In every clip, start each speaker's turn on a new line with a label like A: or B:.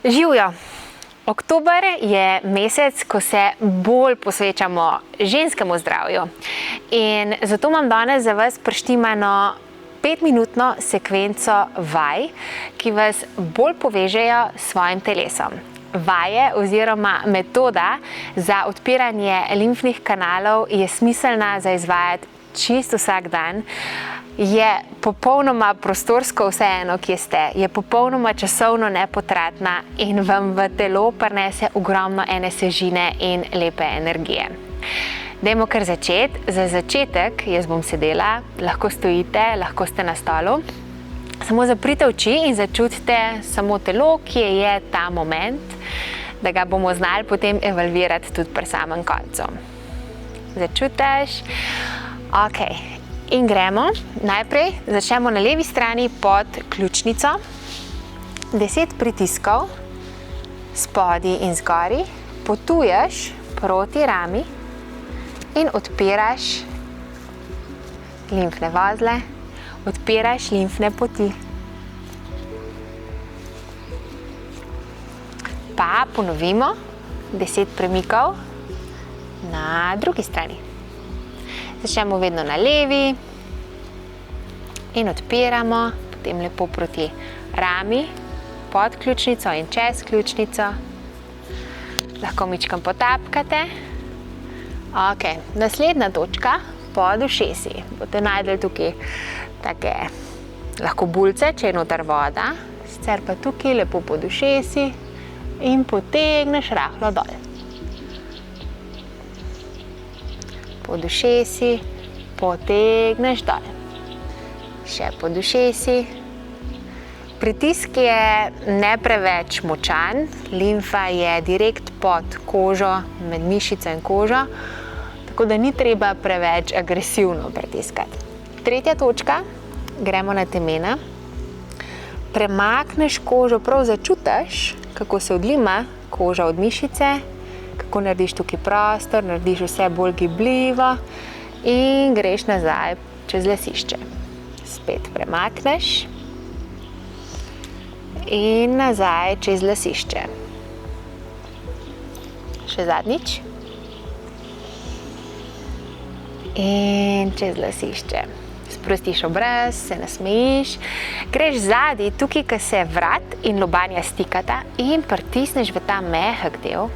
A: Živjo! Oktober je mesec, ko se bolj posvečamo ženskemu zdravju. In zato imam danes za vas prištimano 5-minutno sekvenco vaj, ki vas bolj povežejo s svojim telesom. Vaje oziroma metoda za odpiranje limfnih kanalov je smiselna za izvajati čisto vsak dan. Je popolnoma prostorsko vseeno, kje ste, je popolnoma časovno nepotratna in vam v telo prinese ogromno ene svežine in lepe energije. Dajmo kar začeti. Za začetek jaz bom sedela, lahko stojite, lahko ste na stolu. Samo zaprite oči in začutite samo telo, kje je ta moment, da ga bomo znali potem evalvirati tudi pri samem koncu. Začutiš? Ok. In gremo. Najprej začnemo na levi strani pod ključnico. 10 pritiskov spodaj in zgori. Potuješ proti rami in odpiraš limfne vozle, odpiraš limfne poti. Pa ponovimo 10 premikov na drugi strani. Začnemo vedno na levi in odpiramo, potem lepo proti rami, pod ključnico in čez ključnico. Lahko mičkam potapkate. Ok, naslednja točka pod ušesi. Boste najdeli tukaj take lahko bulce, če je noter voda. Sicer pa tukaj lepo pod ušesi in potegneš rahlo dol. Pod ušesi, potegneš dol. Še pod ušesi. Pritisk je ne preveč močan, limfa je direkt pod kožo, med mišico in kožo, tako da ni treba preveč agresivno pritiskati. Tretja točka, gremo na temena. Premakneš kožo, prav začutiš, kako se odlima koža od mišice, kako narediš tukaj prostor, narediš vse bolj gibljivo in greš nazaj čez lasišče. Spet premakneš in nazaj čez lasišče. Še zadnjič. In čez lasišče. Sprostiš obraz, se nasmejiš, greš zadaj, tukaj, ko se vrat in lobanja stikata in pritisneš v ta mehek del.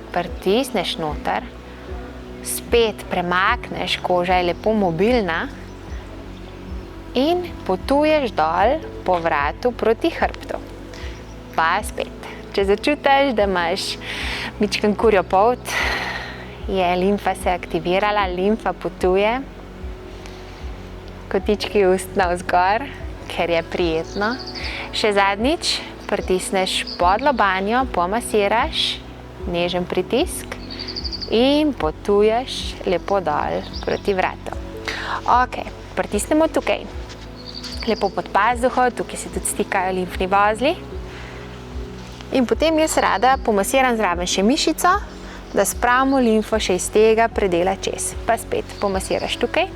A: Pritisneš noter, spet premakneš, koža je lepo mobilna in potuješ dol po vratu proti hrbtu. Pa spet. Če začutiš, da imaš mičken kurjo polt, je limfa se aktivirala, limfa potuje, kotički ust navzgor, ker je prijetno. Še zadnjič, pritisneš pod lobanjo, pomasiraš, nežen pritisk in potuješ lepo dol proti vratu. Ok, pritisnemo tukaj. Lepo pod pazduho, tukaj se tudi stikajo limfni vozli. In potem jaz rada pomasiram zraven še mišico, da spravimo limfo še iz tega predela čez. Pa spet pomasiraš tukaj.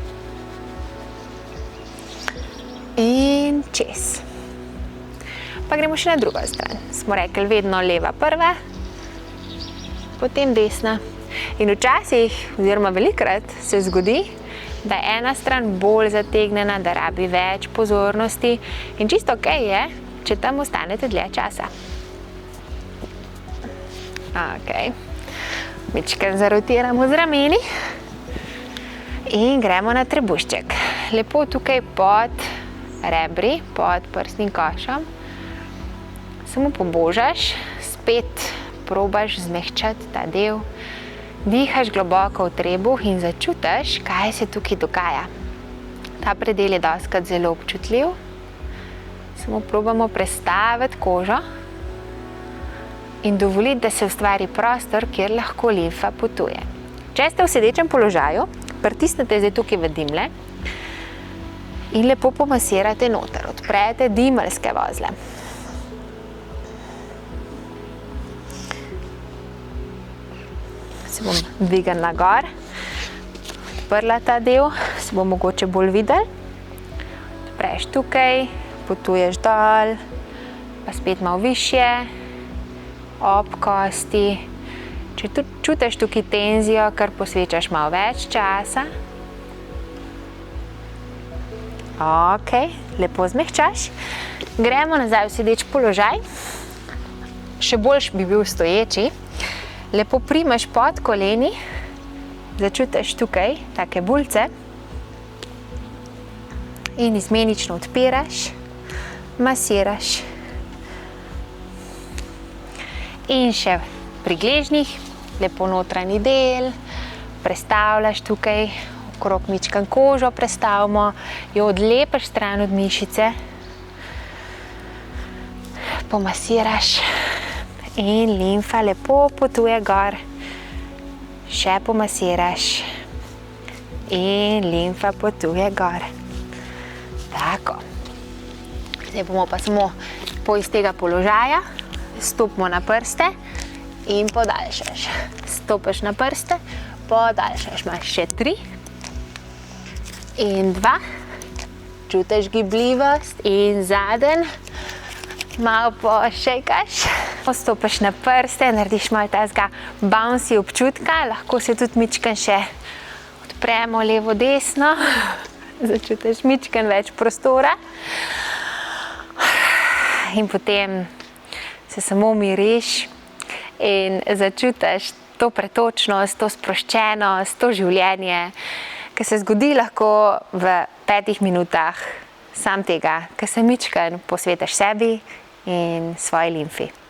A: In čez. Pa gremo še na drugo stran. Smo rekli vedno leva prva, potem desna. In včasih, oziroma velikokrat, se zgodi, da je ena stran bolj zategnjena, da rabi več pozornosti in čisto ok je, če tam ostanete dlje časa. Ok. Mičkeno zarotiramo z rameni in gremo na trebušček. Lepo tukaj pod rebri, pod prsnim košem. Samo pobožaš, spet probaš zmehčati ta del, dihaš globoko v trebuh in začutiš, kaj se tukaj dogaja. Ta predel je dostikrat zelo občutljiv. Samo probamo prestaviti kožo in dovoliti, da se ustvari prostor, kjer lahko limfa potuje. Če ste v sedečem položaju, pritisnete zdaj tukaj v dimlje in lepo pomasirate noter. Odprete dimeljske vozle. Se bom dvignila gor, odprla ta del, se bo mogoče bolj videli. Odpreš tukaj, potuješ dol, pa spet malo višje ob kosti. Če čutiš tukaj tenzijo, kar posvečaš malo več časa. Ok, lepo zmehčaš. Gremo nazaj v sedeč položaj. Še boljš bi bil stoječi. Lepo primeš pod koleni. Začutiš tukaj take buljce. In izmenično odpiraš, masiraš. In še pri gležnjih, lepo notranji del, prestavljaš tukaj, okrog mičkan kožo prestavimo, jo odlepiš stran od mišice, pomasiraš in limfa lepo potuje gor, še pomasiraš in limfa potuje gor. Tako. Zdaj bomo pa samo iz tega položaja, stopimo na prste in podaljšaš. Stopiš na prste, podaljšaš. Imaš še 3 in 2. Čutiš gibljivost in zadnji. Malo pošejkaš. Stopiš na prste, narediš malo tazga bouncy občutka. Lahko se tudi mičkan še odpremo levo, desno. Začutiš mičkan več prostora. In potem se samo umiriš in začutiš to pretočnost, to sproščenost, to življenje, ki se zgodi lahko v 5 minutah sam tega, ki se mičkan posvetiš sebi in svoji limfi.